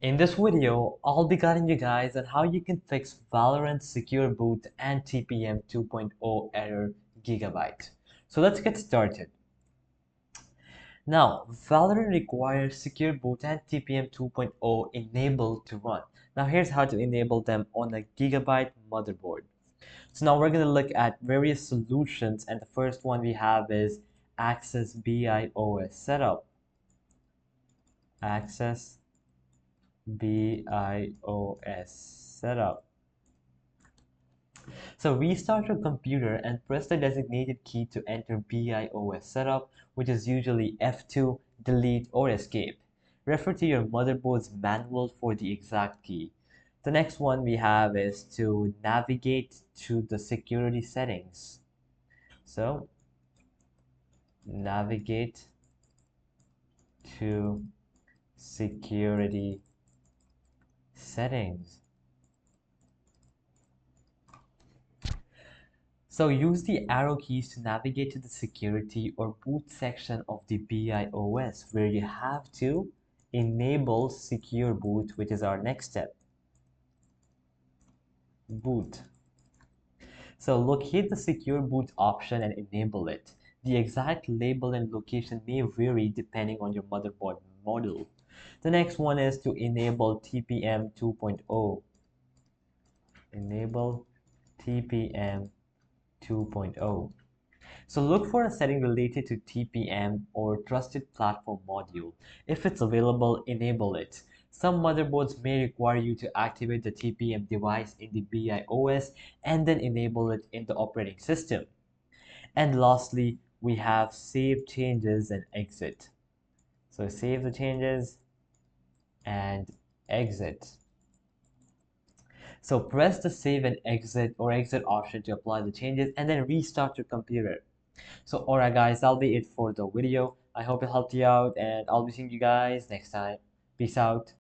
In this video, I'll be guiding you guys on how you can fix Valorant secure boot and TPM 2.0 error Gigabite. So let's get started. Now, Valorant requires secure boot and TPM 2.0 enabled to run. Now here's how to enable them on a Gigabite motherboard. So now we're going to look at various solutions, and the first one we have is Access BIOS setup. Access BIOS setup. So restart your computer and press the designated key to enter BIOS setup, which is usually F2, delete, or escape. Refer to your motherboard's manual for the exact key. The next one we have is to navigate to the security settings. So navigate to security settings. So use the arrow keys to navigate to the security or boot section of the BIOS, where you have to enable secure boot, which is our next step. Boot. So locate the secure boot option and enable it. The exact label and location may vary depending on your motherboard model. The next one is to enable TPM 2.0. Enable TPM 2.0. So look for a setting related to TPM or Trusted Platform Module. If it's available, enable it. Some motherboards may require you to activate the TPM device in the BIOS and then enable it in the operating system. And lastly, we have save changes and exit. So save the changes and exit. So press the save and exit or exit option to apply the changes and then restart your computer. So alright guys, that'll be it for the video. I hope it helped you out and I'll be seeing you guys next time. Peace out.